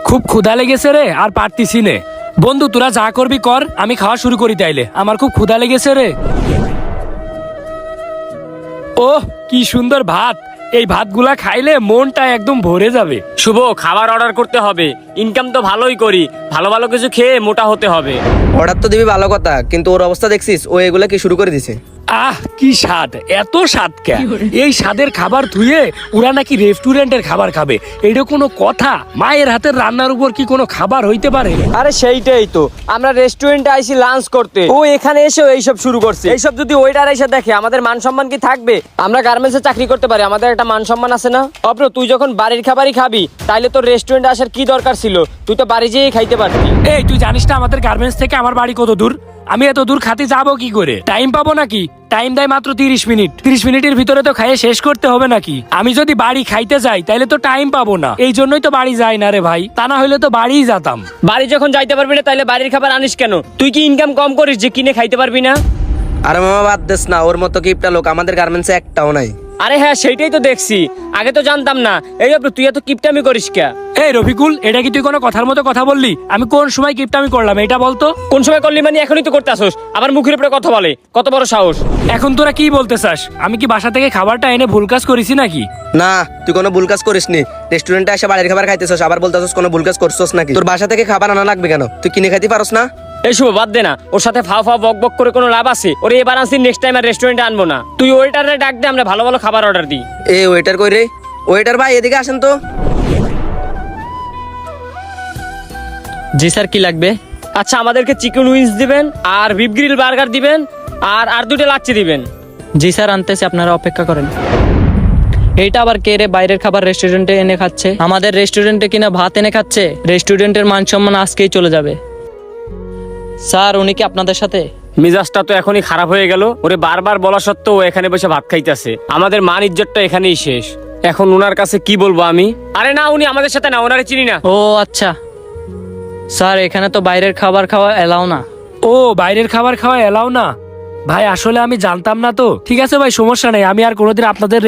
খুব ক্ষুধা লেগেছে রে, আর পারতিছি নে। বন্ধু তোরা যা করবি কর, আমি খাওয়া শুরু করি তাইলে, আমার খুব ক্ষুধা লেগেছে রে। ওহ কি সুন্দর ভাত, এই ভাতগুলা খাইলে মনটা একদম ভরে যাবে। শুভ, খাবার অর্ডার করতে হবে, ইনকাম তো ভালোই করি, ভালো ভালো কিছু খেয়ে মোটা হতে হবে। অর্ডার তো দিবি ভালো কথা, কিন্তু ওর অবস্থা দেখছিস, ও এগুলা কি শুরু করে দিছে। আহ কি স্বাদ, এত স্বাদ কে? এই স্বাদের খাবার ধুয়ে ওরা নাকি রেস্টুরেন্টের খাবার খাবে, এটা কোনো কথা? মায়ের হাতের রান্নার উপর কি কোনো খাবার হইতে পারে? আরে সেইটাই তো, আমরা রেস্টুরেন্টে আইছি লাঞ্চ করতে, ও এখানে এসে এইসব শুরু করছে। এইসব যদি ওয়েটার এসে দেখে, আমাদের মান সম্মান কি থাকবে? আমরা গার্মেন্টসে চাকরি করতে পারি, আমাদের একটা মান সম্মান আছে না? অব্র, তুই যখন বাড়ির খাবারই খাবি, তাইলে তোর রেস্টুরেন্টে আসার কি দরকার ছিল? তুই তো বাড়ি যেয়েই খাইতে পারতি। এই তুই জানিস না আমাদের গার্মেন্টস থেকে আমার বাড়ি কত দূর? আমি এত দূর খাতে যাবো কি করে? টাইম পাবো নাকি? টাইম দেয় মাত্র 30 মিনিট। 30 মিনিটের ভিতরে তো খাইয়ে শেষ করতে হবে নাকি? আমি যদি বাড়ি খাইতে যাই তাইলে তো টাইম পাবো না, এই জন্যই তো বাড়ি যাই না রে ভাই, তা না হইলে তো বাড়িই যেতাম। বাড়ি যখন যাইতে পারবি না, তাইলে বাড়ির খাবার আনিস কেন? তুই কি ইনকাম কম করিস যে কিনে খাইতে পারবি না? আরে মামা বাদ দেস না, ওর মতো কিপটা লোক আমাদের গার্মেন্টসে একটাও নাই। আরে হ্যাঁ, সেইটাই তো দেখছি, আগে তো জানতাম না। এই অব্র, তুই এত কিপটামি করিস কে? এই রফিকুল, এটা কি তুই কোনো কথার মতো কথা বললি? আমি কোন সময় কিপটামি করলাম এটা বলতো? কোন সময় করলি মানে? এখনই তো করতে আসোস, আবার মুখের উপরে কথা বলে, কত বড় সাহস! এখন তোরা কি বলতে চাস? আমি কি বাসা থেকে খাবারটা এনে ভুল কাজ করেছি নাকি? না, তুই কোনো ভুল কাজ করিস নি। রেস্টুরেন্টে এসে বাড়ির খাবার খাইতেছস, আবার বলতেছস কোনো ভুল কাজ করছস নাকি? তোর বাসা থেকে খাবার আনা লাগবে কেন? তুই কিনে খাইতে পারস না? এই শুভ, বাদ দে না, ওর সাথে ফাও ফাও বক বক করে কোনো লাভ আছে? ওরে এবার আনছি, নেক্সট টাইম আর রেস্টুরেন্টে আনবো না। তুই ওয়েটারে ডাক দে, আমরা ভালো ভালো খাবার অর্ডার দিই। এ ওয়েটার কই রে? ওয়েটার ভাই এদিকে আসেন তো। জি স্যার, কি লাগবে? আচ্ছা, আমাদেরকে চিকেন উইংস দিবেন, আর বিফ গ্রিল বার্গার দিবেন, আর দুটো লাচ্ছি দিবেন। জি স্যার, আনতেছি, আপনারা অপেক্ষা করেন। এইটা আবার কে রে বাইরের খাবার রেস্টুরেন্টে এনে খাচ্ছে? আমাদের রেস্টুরেন্টে কিনা ভাত এনে খাচ্ছে? রেস্টুরেন্টের মান সম্মান আজকেই চলে যাবে। স্যার, উনি কি আপনাদের সাথে? মিজাজটা তো এখনই খারাপ হয়ে গেল, ওরে বারবার বলা সত্ত্বেও ও এখানে বসে ভাত খাইতেছে। আমাদের মান ইজ্জতটা এখানেই শেষ। এখন ওনার কাছে কি বলবো আমি? আরে না, উনি আমাদের সাথে না, ওনারে চিনি না। ও আচ্ছা স্যার, এখানে তো বাইরের খাবার খাওয়া এলাও না। ও বাইরের খাবার খাওয়া এলাও না? ভাই আসলে আমি জানতাম না তো। ঠিক আছে ভাই, সমস্যা নেই, আমি আর কোনোদিন আপনাদের